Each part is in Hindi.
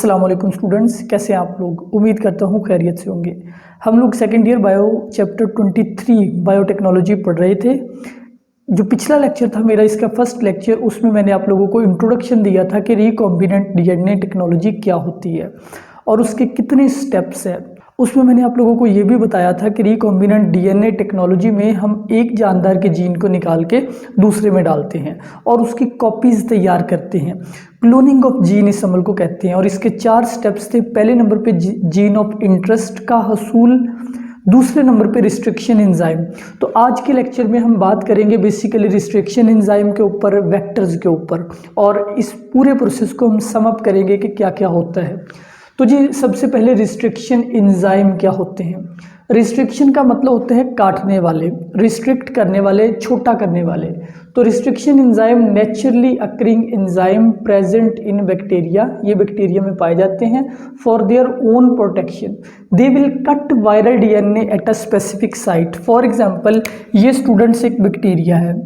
अस्सलाम वालेकुम स्टूडेंट्स, कैसे हैं आप लोग। उम्मीद करता हूँ खैरियत से होंगे। हम लोग second year bio chapter 23 biotechnology पढ़ रहे थे। जो पिछला लेक्चर था मेरा, इसका फर्स्ट लेक्चर, उसमें मैंने आप लोगों को इंट्रोडक्शन दिया था कि रिकॉम्बिनेंट डीएनए टेक्नोलॉजी क्या होती है और उसके कितने स्टेप्स हैं। उसमें मैंने आप लोगों को ये भी बताया था कि रिकॉम्बिनेंट डीएनए टेक्नोलॉजी में हम एक जानदार के जीन को निकाल के दूसरे में डालते हैं और उसकी कॉपीज़ तैयार करते हैं। क्लोनिंग ऑफ जीन इस अमल को कहते हैं और इसके 4 स्टेप्स थे। पहले नंबर पे जीन ऑफ इंटरेस्ट का हसूल, दूसरे नंबर पे रिस्ट्रिक्शन एंजाइम। तो आज के लेक्चर में हम बात करेंगे बेसिकली रिस्ट्रिक्शन एंजाइम के ऊपर, वेक्टर्स के ऊपर, और इस पूरे प्रोसेस को हम सम अप करेंगे कि क्या क्या होता है। तो जी सबसे पहले रिस्ट्रिक्शन एंजाइम क्या होते हैं। रिस्ट्रिक्शन का मतलब होता है काटने वाले, रिस्ट्रिक्ट करने वाले, छोटा करने वाले। तो restriction enzyme naturally occurring enzyme present in bacteria, ये बैक्टीरिया में पाए जाते हैं। For their own protection they will cut viral DNA at a specific site. For example, ये स्टूडेंट्स एक बैक्टीरिया है,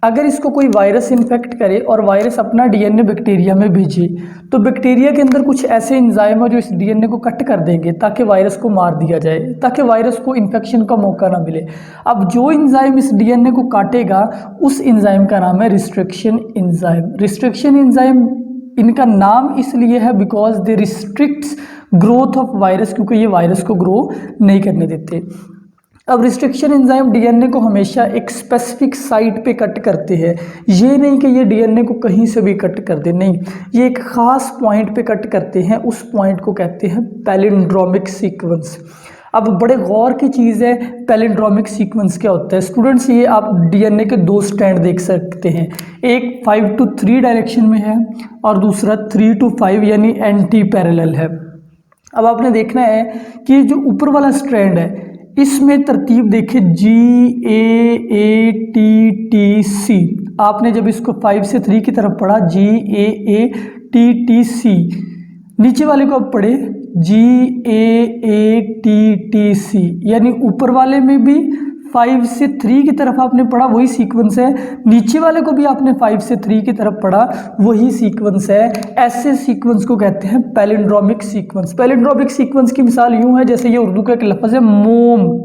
अगर इसको कोई वायरस इन्फेक्ट करे और वायरस अपना डीएनए बैक्टीरिया में भेजे, तो बैक्टीरिया के अंदर कुछ ऐसे एंजाइम है जो इस डीएनए को कट कर देंगे ताकि वायरस को मार दिया जाए, ताकि वायरस को इन्फेक्शन का मौका ना मिले। अब जो एंजाइम इस डीएनए को काटेगा, उस एंजाइम का नाम है रिस्ट्रिक्शन एंजाइम। रिस्ट्रिक्शन एंजाइम इनका नाम इसलिए है because they restricts growth of virus, क्योंकि ये वायरस को ग्रो नहीं करने देते। अब रिस्ट्रिक्शन एंजाइम डीएनए को हमेशा एक स्पेसिफिक साइट पे कट करते हैं। ये नहीं कि ये डीएनए को कहीं से भी कट कर दे, नहीं, ये एक ख़ास पॉइंट पे कट करते हैं। उस पॉइंट को कहते हैं पैलिंड्रोमिक सीक्वेंस। अब बड़े गौर की चीज़ है, पैलिंड्रोमिक सीक्वेंस क्या होता है। स्टूडेंट्स, ये आप डीएनए के 2 स्ट्रैंड देख सकते हैं, एक 5 to 3 डायरेक्शन में है और दूसरा 3 to 5 यानी एंटी पैरेलल है। अब आपने देखना है कि जो ऊपर वाला स्ट्रैंड है, इसमें तरतीब देखे GAATTC। आपने जब इसको 5 से 3 की तरफ पढ़ा GAATTC, नीचे वाले को अब पढ़े GAATTC, यानी ऊपर वाले में भी 5 से 3 की तरफ आपने पढ़ा, वही सीक्वेंस है। नीचे वाले को भी आपने 5 से 3 की तरफ पढ़ा, वही सीक्वेंस है। ऐसे सीक्वेंस को कहते हैं पैलिंड्रोमिक सीक्वेंस। पैलिंड्रोमिक सीक्वेंस की मिसाल यूं है जैसे ये उर्दू का एक लफ्ज़ है मोम,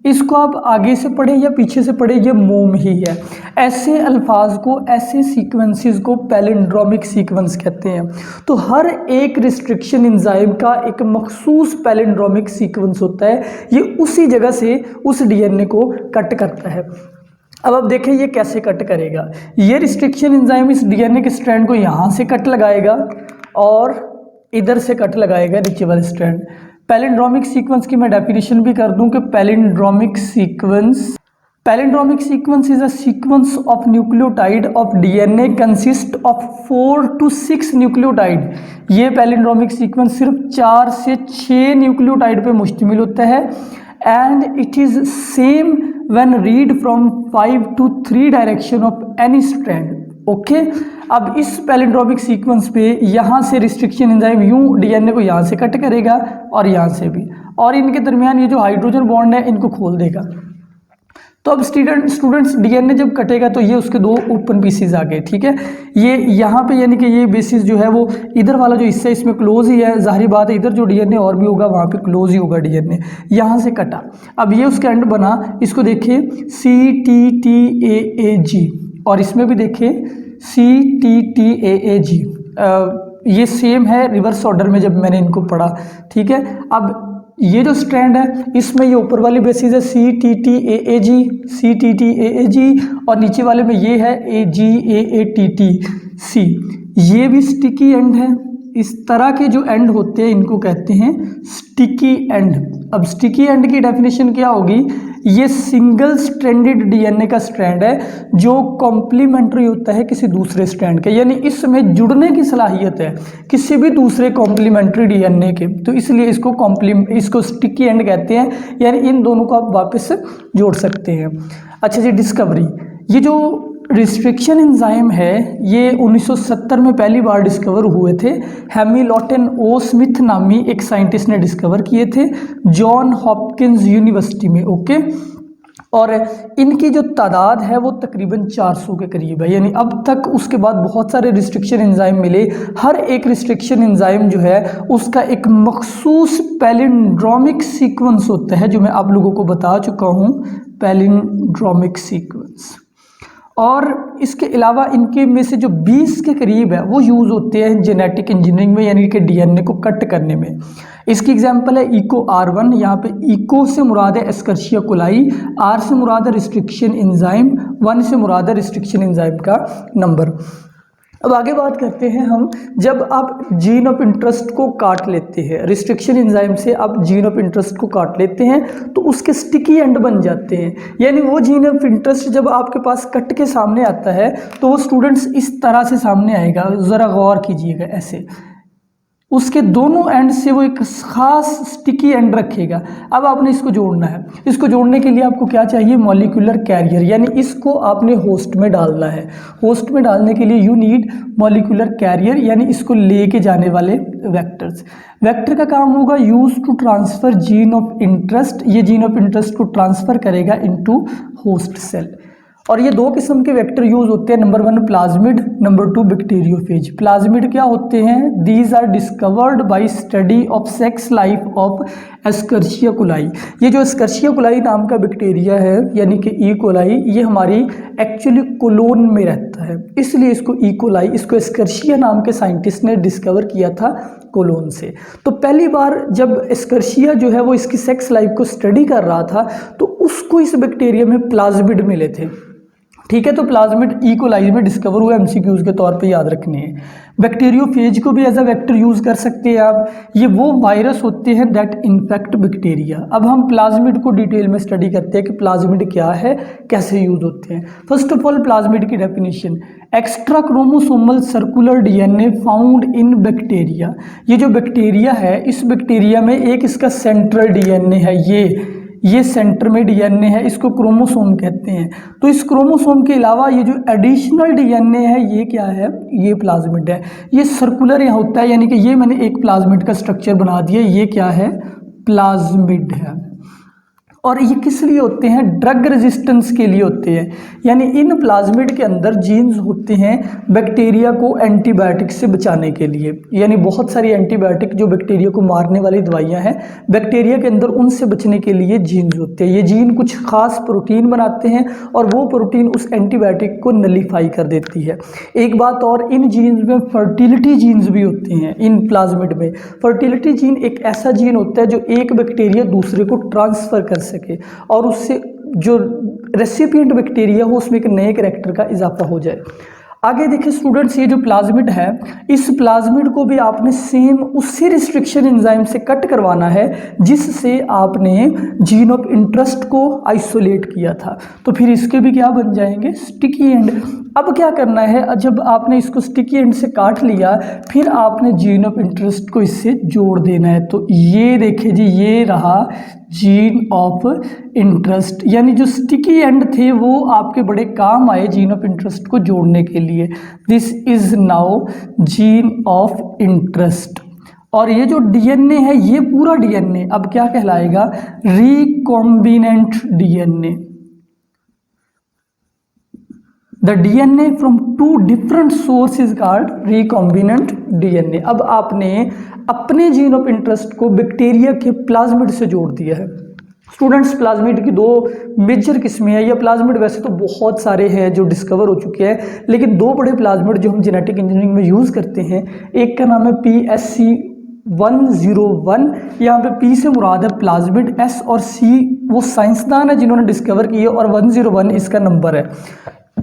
इसको आप आगे से पढ़े या पीछे से पढ़े, ये मोम ही है। ऐसे अल्फाज को, ऐसे सीक्वेंसेस को पैलिंड्रोमिक सीक्वेंस कहते हैं। तो हर एक रिस्ट्रिक्शन एंजाइम का एक मखसूस पैलिंड्रोमिक सीक्वेंस होता है, ये उसी जगह से उस डीएनए को कट करता है। अब आप देखें ये कैसे कट करेगा। ये रिस्ट्रिक्शन एंजाइम इस डीएनए के स्ट्रैंड को यहाँ से कट लगाएगा और इधर से कट लगाएगा नीचे वाले स्ट्रैंड। पैलिंड्रोमिक सीक्वेंस की मैं डेफिनेशन भी कर दूं कि palindromic sequence is a sequence of nucleotide of DNA consist of 4 to 6 nucleotide. ये पैलिंड्रोमिक सीक्वेंस सिर्फ 4 से 6 न्यूक्लियोटाइड पे मुश्तमिल होता है। And it is same when read from 5 to 3 direction of any strand. Okay, अब इस पैलिंड्रोमिक सीक्वेंस पे यहाँ से रिस्ट्रिक्शन एंजाइम यूं डीएनए को यहाँ से कट करेगा और यहाँ से भी, और इनके दरमियान ये जो हाइड्रोजन बॉन्ड है इनको खोल देगा। तो अब स्टूडेंट्स डीएनए जब कटेगा तो ये उसके 2 ओपन पीसीज आ गए, ठीक है। ये यहाँ पे यानी कि ये बेसिस जो है वो इधर वाला जो हिस्सा इसमें क्लोज ही है, जाहिर बात है इधर जो डीएनए और भी होगा वहाँ पे क्लोज ही होगा डीएनए। यहाँ से कटा, अब ये उसका एंड बना, इसको देखिए CTTAAG, और इसमें भी देखिए CTTAAG। ये सेम है रिवर्स ऑर्डर में जब मैंने इनको पढ़ा, ठीक है। अब ये जो स्ट्रैंड है इसमें ये ऊपर वाली बेसिस है CTTAAG और नीचे वाले में ये है GAATTC। ये भी स्टिकी एंड है। इस तरह के जो एंड होते हैं इनको कहते हैं स्टिकी एंड। अब स्टिकी एंड की डेफिनेशन क्या होगी, ये सिंगल स्ट्रैंडेड डीएनए का स्ट्रैंड है जो कॉम्प्लीमेंट्री होता है किसी दूसरे स्ट्रैंड के, यानी इसमें जुड़ने की सलाहियत है किसी भी दूसरे कॉम्प्लीमेंट्री डीएनए के, तो इसलिए इसको स्टिकी एंड कहते हैं, यानी इन दोनों को आप वापस जोड़ सकते हैं। अच्छा जी, डिस्कवरी। ये जो रिस्ट्रिक्शन एंजाइम है ये 1970 में पहली बार डिस्कवर हुए थे। हैमिल्टन ओ स्मिथ नामी एक साइंटिस्ट ने डिस्कवर किए थे जॉन हॉपकिंस यूनिवर्सिटी में। ओके, और इनकी जो तादाद है वो तकरीबन 400 के करीब है। यानी अब तक उसके बाद बहुत सारे रिस्ट्रिक्शन एंजाइम मिले। हर एक रिस्ट्रिक्शन एंजाइम जो है उसका एक मखसूस पैलिंड्रोमिक सीक्वेंस होता है, जो मैं आप लोगों को बता चुका हूँ, पैलिंड्रोमिक सीक्वेंस। और इसके अलावा इनके में से जो 20 के करीब है वो यूज़ होते हैं जेनेटिक इंजीनियरिंग में, यानी कि डीएनए को कट करने में। इसकी एग्जांपल है इको R1। यहाँ पे इको से मुराद है एस्कर्शिया कोलाई, आर से मुराद है रिस्ट्रिक्शन एंजाइम, 1 से मुराद है रिस्ट्रिक्शन एंजाइम का नंबर। अब आगे बात करते हैं हम, जब आप जीन ऑफ इंटरेस्ट को काट लेते हैं, रिस्ट्रिक्शन एंजाइम से आप जीन ऑफ इंटरेस्ट को काट लेते हैं तो उसके स्टिकी एंड बन जाते हैं। यानी वो जीन ऑफ इंटरेस्ट जब आपके पास कट के सामने आता है तो वो स्टूडेंट्स इस तरह से सामने आएगा, ज़रा गौर कीजिएगा, ऐसे उसके दोनों एंड से वो एक ख़ास स्टिकी एंड रखेगा। अब आपने इसको जोड़ना है। इसको जोड़ने के लिए आपको क्या चाहिए? मॉलिक्यूलर कैरियर, यानी इसको आपने होस्ट में डालना है। होस्ट में डालने के लिए यू नीड मॉलिक्यूलर कैरियर, यानी इसको लेके जाने वाले वेक्टर्स। वेक्टर का काम होगा use to transfer gene of interest. ये जीन ऑफ इंटरेस्ट को ट्रांसफ़र करेगा इनटू होस्ट सेल। और ये दो किस्म के वेक्टर यूज होते हैं, number 1 plasmid, number 2 bacteriophage. Plasmid क्या होते हैं? These are discovered by study of sex life of Escherichia coli. ये जो एस्कर्शिया कोलाई नाम का बैक्टीरिया है, यानी कि ई कोलाई, ये हमारी एक्चुअली कोलोन में रहता है, इसलिए इसको ई कोलाई, इसको एस्कर्शिया नाम के साइंटिस्ट ने डिस्कवर किया था कोलोन से। तो पहली बार जब एस्कर्शिया जो है वो इसकी सेक्स लाइफ को स्टडी कर रहा था तो उसको इस बैक्टीरिया में प्लाज्मिड मिले थे। ठीक है, तो प्लाज्मिड ई कोलाई में डिस्कवर हुआ, एमसीक्यूज के तौर पे याद रखने हैं। बैक्टीरियोफेज को भी एज अ वेक्टर यूज़ कर सकते हैं आप। ये वो वायरस होते हैं दैट इन्फेक्ट बैक्टीरिया। अब हम प्लाज्मिड को डिटेल में स्टडी करते हैं कि प्लाज्मिड क्या है, कैसे यूज़ होते हैं। फर्स्ट ऑफ ऑल प्लाज्मिड की definition, extra chromosomal circular DNA found in bacteria. ये जो बैक्टीरिया है, इस बैक्टीरिया में एक इसका सेंट्रल डीएनए है, ये सेंटर में डीएनए है, इसको क्रोमोसोम कहते हैं। तो इस क्रोमोसोम के अलावा ये जो एडिशनल डीएनए है, ये क्या है? ये प्लाज्मिड है। ये सर्कुलर यहाँ होता है, यानी कि ये मैंने एक प्लाज्मिड का स्ट्रक्चर बना दिया, ये क्या है? प्लाज्मिड है। और ये किस लिए होते हैं? ड्रग रेजिस्टेंस के लिए होते हैं। यानी इन प्लाज्मिड के अंदर जीन्स होते हैं बैक्टीरिया को एंटीबायोटिक से बचाने के लिए। यानी बहुत सारी एंटीबायोटिक जो बैक्टीरिया को मारने वाली दवाइयां हैं, बैक्टीरिया के अंदर उनसे बचने के लिए जीन्स होते हैं। ये जीन कुछ खास प्रोटीन बनाते हैं और वो प्रोटीन उस एंटीबायोटिक को नलीफाई कर देती है। एक बात और, इन जीन्स में फर्टिलिटी जीन्स भी होते हैं। इन प्लाज्मिड में फर्टिलिटी जीन एक ऐसा जीन होता है जो एक बैक्टीरिया दूसरे को ट्रांसफ़र कर सके और उससे जो रेसिपिएंट बैक्टीरिया हो उसमें एक नए कैरेक्टर का इजाफा हो जाए। आगे देखिए स्टूडेंट्स, ये जो प्लाज्मिड है, इस प्लाज्मिड को भी आपने सेम उसी रिस्ट्रिक्शन एंजाइम से कट करवाना है जिससे आपने जीन ऑफ इंटरेस्ट को आइसोलेट किया था। तो फिर इसके भी क्या बन जाएंगे? Sticky and. अब क्या करना है? जब आपने इसको स्टिकी एंड से काट लिया, फिर आपने जीन ऑफ इंटरेस्ट को इससे जोड़ देना है। तो ये देखिए जी, ये रहा जीन ऑफ इंटरेस्ट। यानी जो स्टिकी एंड थे वो आपके बड़े काम आए जीन ऑफ इंटरेस्ट को जोड़ने के लिए। This is now gene of interest. और ये जो डीएनए है, ये पूरा डीएनए अब क्या कहलाएगा? Recombinant DNA. The DNA from two different sources called recombinant DNA। अब आपने अपने जीन ऑफ इंटरेस्ट को बैक्टीरिया के प्लाज्मिड से जोड़ दिया है। स्टूडेंट्स, प्लाज्मिड की दो मेजर किस्में हैं। या प्लाज्मिड वैसे तो बहुत सारे हैं जो डिस्कवर हो चुके हैं, लेकिन दो बड़े प्लाज्मिड जो हम जेनेटिक इंजीनियरिंग में यूज़ करते हैं, एक का नाम है PSC101। यहाँ पे P से मुराद है प्लाज्मिड, S और C वो साइंसदान है जिन्होंने डिस्कवर किए, और 101 इसका नंबर है।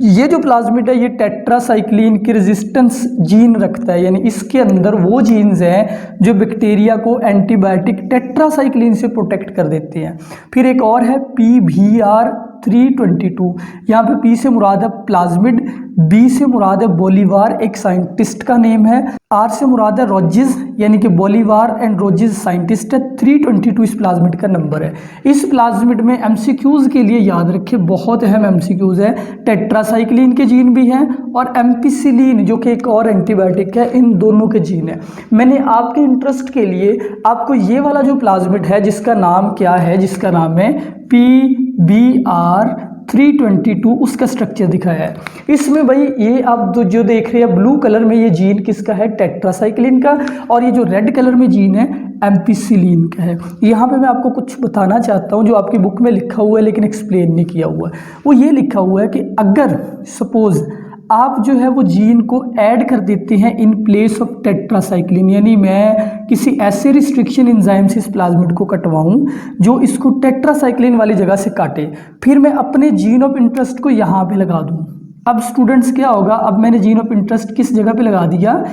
ये जो प्लाज्मिड है ये टेट्रासाइक्लिन की रेजिस्टेंस जीन रखता है, यानी इसके अंदर वो जीन्स हैं जो बैक्टीरिया को एंटीबायोटिक टेट्रासाइक्लिन से प्रोटेक्ट कर देते हैं। फिर एक और है PBR322। यहाँ पे P से मुराद है प्लाज्मिड, B से मुराद है बोलीवार, एक साइंटिस्ट का नेम है, R से मुराद है रोजिज, यानी कि बोलीवार एंड रोजिज साइंटिस्ट है। 322 इस प्लाज्मिड का नंबर है। इस प्लाज्मिड में एमसीक्यूज के लिए याद रखें, बहुत अहम एमसीक्यूज है। टेट्रासाइक्लिन के जीन भी हैं और एम्पिसिलिन जो कि एक और एंटीबायोटिक है, इन दोनों के जीन है। मैंने आपके इंटरेस्ट के लिए आपको ये वाला जो प्लाज्मिड है जिसका नाम क्या है, जिसका नाम है BR322 उसका स्ट्रक्चर दिखाया है। इसमें भाई ये आप जो देख रहे हैं ब्लू कलर में, ये जीन किसका है? टेट्रासाइक्लिन का। और ये जो रेड कलर में जीन है एम्पिसिलिन का है। यहाँ पे मैं आपको कुछ बताना चाहता हूँ जो आपकी बुक में लिखा हुआ है लेकिन एक्सप्लेन नहीं किया हुआ है। वो ये लिखा हुआ है कि अगर सपोज आप जो है वो जीन को ऐड कर देते हैं इन प्लेस ऑफ टेट्रासाइक्लिन, यानी मैं किसी ऐसे रिस्ट्रिक्शन एंजाइम से इस प्लाज्मिड को कटवाऊं जो इसको टेट्रासाइक्लिन वाली जगह से काटे, फिर मैं अपने जीन ऑफ इंटरेस्ट को यहाँ पे लगा दूं। अब स्टूडेंट्स क्या होगा, अब मैंने जीन ऑफ इंटरेस्ट किस जगह पे लगा दिया?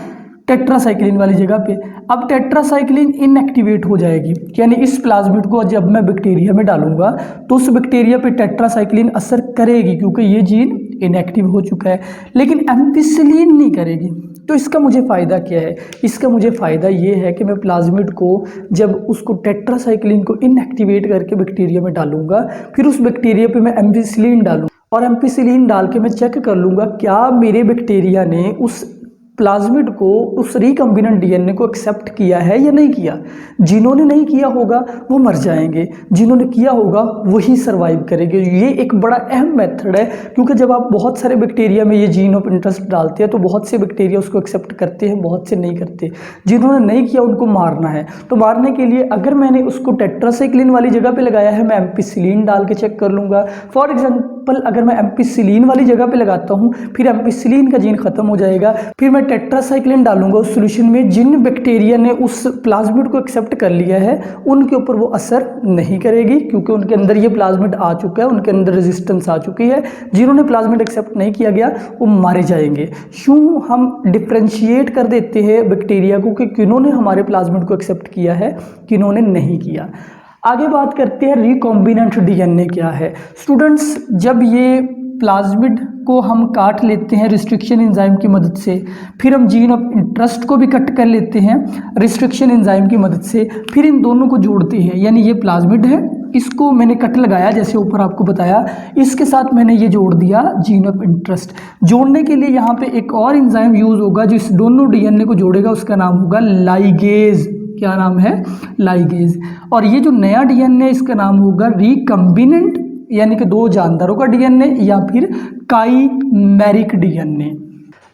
टेट्रासाइक्लिन वाली जगह पे। अब टेट्रासाइक्लिन इनएक्टिवेट हो जाएगी, यानी इस प्लाज्मिड को जब मैं बैक्टीरिया में डालूंगा तो उस बैक्टीरिया पे टेट्रासाइक्लिन असर करेगी क्योंकि ये जीन इनएक्टिव हो चुका है, लेकिन एम्पिसिलिन नहीं करेगी। तो इसका मुझे फ़ायदा क्या है? इसका मुझे फ़ायदा ये है कि मैं प्लाज्मिड को जब उसको टेट्रासाइक्लिन को इनएक्टिवेट करके बैक्टीरिया में डालूंगा, फिर उस बैक्टीरिया पे मैं एम्पिसिलिन डालूंगा और एम्पिसिलिन डाल के मैं चेक कर लूँगा क्या मेरे बैक्टीरिया ने उस प्लाज्मिड को, उस रिकम्बिनेंट डीएनए को एक्सेप्ट किया है या नहीं किया। जिन्होंने नहीं किया होगा वो मर जाएंगे, जिन्होंने किया होगा वही सर्वाइव करेंगे। ये एक बड़ा अहम मेथड है क्योंकि जब आप बहुत सारे बैक्टीरिया में ये जीन ऑफ इंटरेस्ट डालते हैं तो बहुत से बैक्टीरिया उसको एक्सेप्ट करते हैं, बहुत से नहीं करते। जिन्होंने नहीं किया उनको मारना है, तो मारने के लिए अगर मैंने उसको टेट्रासाइक्लिन वाली जगह पर लगाया है, मैं एम्पिसिलिन डाल के चेक कर लूँगा। फॉर एग्जाम्पल अगर मैं एम्पिसिलिन वाली जगह पे लगाता हूँ, फिर एम्पिसिलिन का जीन खत्म हो जाएगा, फिर मैं टेट्रासाइक्लिन डालूंगा उस सॉल्यूशन में। जिन बैक्टीरिया ने उस प्लाज्मिड को एक्सेप्ट कर लिया है उनके ऊपर वो असर नहीं करेगी क्योंकि उनके अंदर ये प्लाज्मिड आ चुका है, उनके अंदर रेजिस्टेंस आ चुकी है। जिन्होंने प्लाज्मिड एक्सेप्ट नहीं किया गया वो मारे जाएंगे। यूँ हम डिफ्रेंशिएट कर देते हैं बैक्टीरिया को कि किन्होंने हमारे प्लाज्मिड को एक्सेप्ट किया है, किन्होंने नहीं किया। आगे बात करते हैं रिकॉम्बिनेंट डीएनए क्या है। स्टूडेंट्स, जब ये प्लाज्मिड को हम काट लेते हैं रिस्ट्रिक्शन एंजाइम की मदद से, फिर हम जीन ऑफ इंटरेस्ट को भी कट कर लेते हैं रिस्ट्रिक्शन एंजाइम की मदद से, फिर इन दोनों को जोड़ते हैं। यानी ये प्लाज्मिड है, इसको मैंने कट लगाया जैसे ऊपर आपको बताया, इसके साथ मैंने ये जोड़ दिया जीन ऑफ इंटरेस्ट। जोड़ने के लिए यहाँ पे एक और एंजाइम यूज होगा जो इस दोनों डीएनए को जोड़ेगा, उसका नाम होगा लाइगेज। क्या नाम है? लाइगेज। और ये जो नया डीएनए इसका नाम होगा रिकम्बिनेंट, यानी कि दो जानदारों का डीएनए या फिर काइमेरिक डीएनए।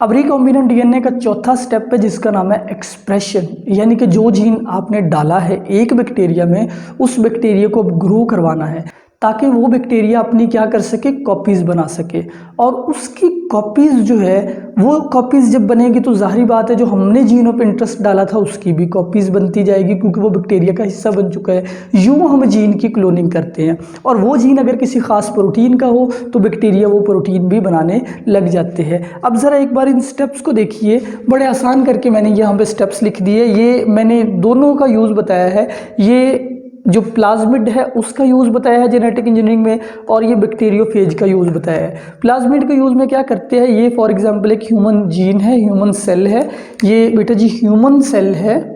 अब रिकॉम्बिनेंट डीएनए का चौथा स्टेप है जिसका नाम है एक्सप्रेशन, यानी कि जो जीन आपने डाला है एक बैक्टीरिया में, उस बैक्टीरिया को अब ग्रो करवाना है ताकि वो बैक्टीरिया अपनी क्या कर सके? कॉपीज़ बना सके। और उसकी कॉपीज़ जो है वो कॉपीज़ जब बनेगी तो जाहिर बात है जो हमने जीन ऑफ इंटरेस्ट डाला था उसकी भी कॉपीज़ बनती जाएगी क्योंकि वो बैक्टीरिया का हिस्सा बन चुका है। यूँ हम जीन की क्लोनिंग करते हैं और वो जीन अगर किसी ख़ास प्रोटीन का हो तो बैक्टीरिया वो प्रोटीन भी बनाने लग जाते हैं। अब ज़रा एक बार इन स्टेप्स को देखिए, बड़े आसान करके मैंने यहाँ पे स्टेप्स लिख दिए। ये मैंने दोनों का यूज़ बताया है, ये जो प्लाज्मिड है उसका यूज़ बताया है जेनेटिक इंजीनियरिंग में, और ये बैक्टीरियोफेज का यूज़ बताया है। प्लाज्मिड का यूज़ में क्या करते हैं, ये फॉर एग्जांपल एक ह्यूमन जीन है, ह्यूमन सेल है, ये बेटा जी ह्यूमन सेल है।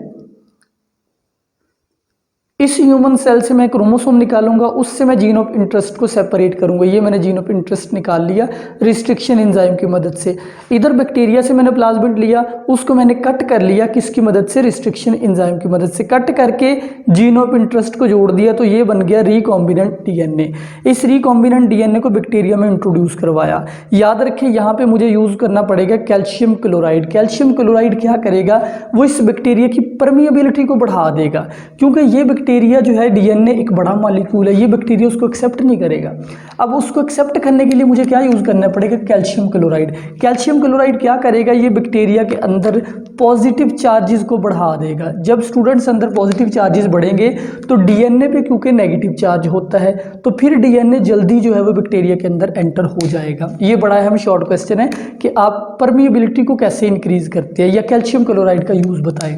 इस ह्यूमन सेल से मैं क्रोमोसोम निकालूंगा, उससे मैं जीन ऑफ इंटरेस्ट को सेपरेट करूंगा। ये मैंने जीन ऑफ इंटरेस्ट निकाल लिया रिस्ट्रिक्शन एंजाइम की मदद से। इधर बैक्टीरिया से मैंने प्लाज्मिड लिया, उसको मैंने कट कर लिया, किसकी मदद से? रिस्ट्रिक्शन एंजाइम की मदद से कट करके जीन ऑफ इंटरेस्ट को जोड़ दिया, तो ये बन गया रिकॉम्बिनेंट डीएनए। इस रिकॉम्बिनेंट डीएनए को बैक्टीरिया में इंट्रोड्यूस करवाया। याद रखें यहाँ पे मुझे यूज़ करना पड़ेगा कैल्शियम क्लोराइड। कैल्शियम क्लोराइड क्या करेगा? वो इस बैक्टीरिया की परमिएबिलिटी को बढ़ा देगा क्योंकि ये बैक्टीरिया जो है डीएनए एक बड़ा मॉलिक्यूल है, ये बैक्टीरिया उसको एक्सेप्ट नहीं करेगा। अब उसको एक्सेप्ट करने के लिए मुझे क्या यूज़ करना पड़ेगा? Calcium chloride. कैल्शियम क्लोराइड क्या करेगा? ये बैक्टीरिया के अंदर पॉजिटिव चार्जेस को बढ़ा देगा। जब स्टूडेंट्स अंदर पॉजिटिव चार्जेस बढ़ेंगे तो डीएनए पे क्योंकि नेगेटिव चार्ज होता है तो फिर डीएनए जल्दी जो है वो बैक्टीरिया के अंदर एंटर हो जाएगा। ये बड़ा अहम शॉर्ट क्वेश्चन है कि आप परमिएबिलिटी को कैसे इंक्रीज करते हैं या कैल्शियम क्लोराइड का यूज़ बताएं।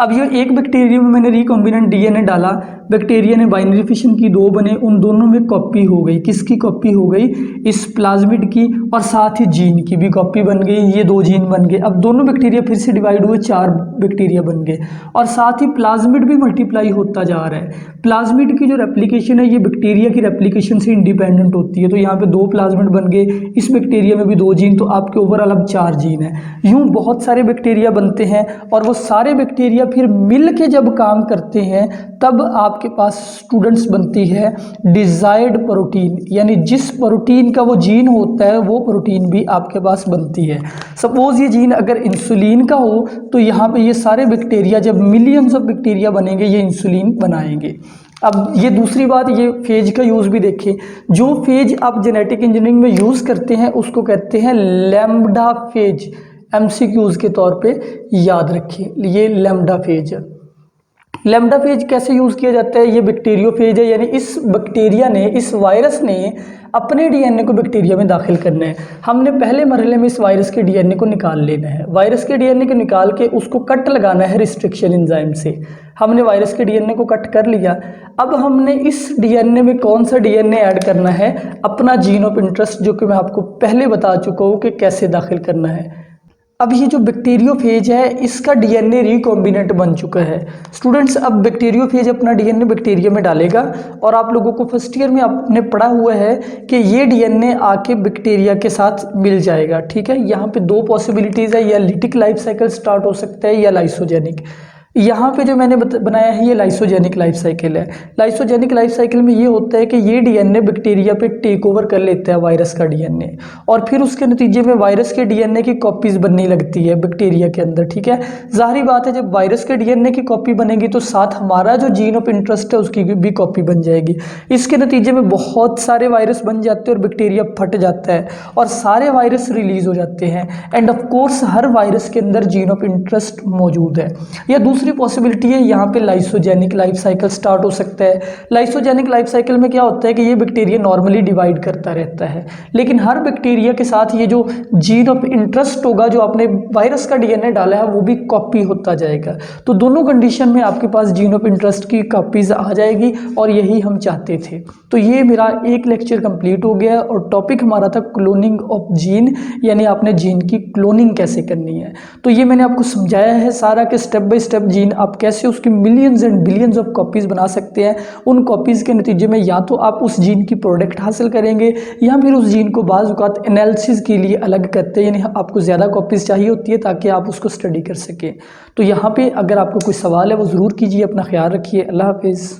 अब ये एक बैक्टीरिया में मैंने रिकॉम्बिनेंट डीएनए डाला, बैक्टीरिया ने बाइनरी फिशन की, दो बने, उन दोनों में कॉपी हो गई। किसकी कॉपी हो गई? इस प्लाज्मिड की, और साथ ही जीन की भी कॉपी बन गई। ये दो जीन बन गए। अब दोनों बैक्टीरिया फिर से डिवाइड हुए, 4 बैक्टीरिया बन गए, और साथ ही प्लाज्मिड भी मल्टीप्लाई होता जा रहा है। प्लाज्मिड की जो रेप्लिकेशन है ये बैक्टीरिया की रेप्लिकेशन से इंडिपेंडेंट होती है। तो यहाँ पे 2 प्लाज्मिड बन गए, इस बैक्टीरिया में भी 2 जीन, तो आपके ओवरऑल अब 4 जीन है। यूँ बहुत सारे बैक्टीरिया बनते हैं और वो सारे बैक्टीरिया फिर मिल के जब काम करते हैं तब आप आपके पास स्टूडेंट्स बनती है डिज़ायर्ड प्रोटीन, यानी जिस प्रोटीन का वो जीन होता है वो प्रोटीन भी आपके पास बनती है। सपोज़ ये जीन अगर इंसुलिन का हो तो यहाँ पे ये सारे बैक्टीरिया, जब मिलियंस ऑफ बैक्टीरिया बनेंगे ये इंसुलिन बनाएंगे। अब ये दूसरी बात, ये फेज का यूज़ भी देखें। जो फेज आप जेनेटिक इंजीनियरिंग में यूज़ करते हैं उसको कहते हैं लैम्ब्डा फेज। एमसीक्यूज़ के तौर पे याद रखिए, ये लैम्ब्डा फेज है। लैम्ब्डा फेज कैसे यूज़ किया जाता है? ये बैक्टीरियोफेज है, यानी इस बैक्टीरिया ने, इस वायरस ने अपने डीएनए को बैक्टीरिया में दाखिल करना है। हमने पहले मरहले में इस वायरस के डीएनए को निकाल लेना है। वायरस के डीएनए को निकाल के उसको कट लगाना है रिस्ट्रिक्शन एंजाइम से। हमने वायरस के डीएनए को कट कर लिया। अब हमने इस डीएनए में कौन सा डीएनए ऐड करना है? अपना जीन ऑफ इंटरेस्ट, जो कि मैं आपको पहले बता चुका हूँ कि कैसे दाखिल करना है। अब ये जो बैक्टीरियोफेज है इसका डीएनए रिकॉम्बिनेंट बन चुका है। स्टूडेंट्स, अब बैक्टीरियोफेज अपना डीएनए बैक्टीरिया में डालेगा और आप लोगों को फर्स्ट ईयर में आपने पढ़ा हुआ है कि ये डीएनए आके बैक्टीरिया के साथ मिल जाएगा। ठीक है, यहाँ पे दो पॉसिबिलिटीज़ है, या लिटिक लाइफ साइकिल स्टार्ट हो सकता है या लाइसोजेनिक। यहाँ पे जो मैंने बनाया है ये लाइसोजेनिक लाइफ साइकिल है। लाइसोजेनिक लाइफ साइकिल में ये होता है कि ये डीएनए बैक्टीरिया पे टेक ओवर कर लेता है वायरस का डीएनए, और फिर उसके नतीजे में वायरस के डीएनए की कॉपीज बनने लगती है बैक्टीरिया के अंदर। ठीक है, जाहिर बात है जब वायरस के डीएनए की कॉपी बनेगी तो साथ हमारा जो जीन ऑफ इंटरेस्ट है उसकी भी कॉपी बन जाएगी। इसके नतीजे में बहुत सारे वायरस बन जाते हैं और बैक्टीरिया फट जाता है और सारे वायरस रिलीज हो जाते हैं। End of course her virus के अंदर जीन ऑफ इंटरेस्ट मौजूद है। या दूसरी पॉसिबिलिटी है, यहाँ पे लाइसोजेनिक लाइफ साइकिल स्टार्ट हो सकता है। लाइसोजेनिक लाइफ साइकिल में क्या होता है कि ये बैक्टीरिया नॉर्मली डिवाइड करता रहता है, लेकिन हर बैक्टीरिया के साथ ये जो जीन ऑफ इंटरेस्ट होगा, जो आपने वायरस का डीएनए डाला है, वो भी कॉपी होता जाएगा। तो दोनों कंडीशन में आपके पास जीन ऑफ इंटरेस्ट की कॉपीज आ जाएगी और यही हम चाहते थे। तो ये मेरा एक लेक्चर कंप्लीट हो गया और टॉपिक हमारा था क्लोनिंग ऑफ जीन, यानी आपने जीन की क्लोनिंग कैसे करनी है। तो ये मैंने आपको समझाया है सारा कि स्टेप बाय स्टेप जीन आप कैसे उसकी millions and billions of copies बना सकते हैं। उन कॉपीज़ के नतीजे में या तो आप उस जीन की प्रोडक्ट हासिल करेंगे या फिर उस जीन को बाज़ औक़ात एनालिसिस के लिए अलग करते हैं, यानी आपको ज़्यादा कॉपीज़ चाहिए होती है ताकि आप उसको स्टडी कर सकें। तो यहाँ पे अगर आपको कोई सवाल है वो ज़रूर कीजिए। अपना ख्याल रखिए। अल्लाह हाफिज़।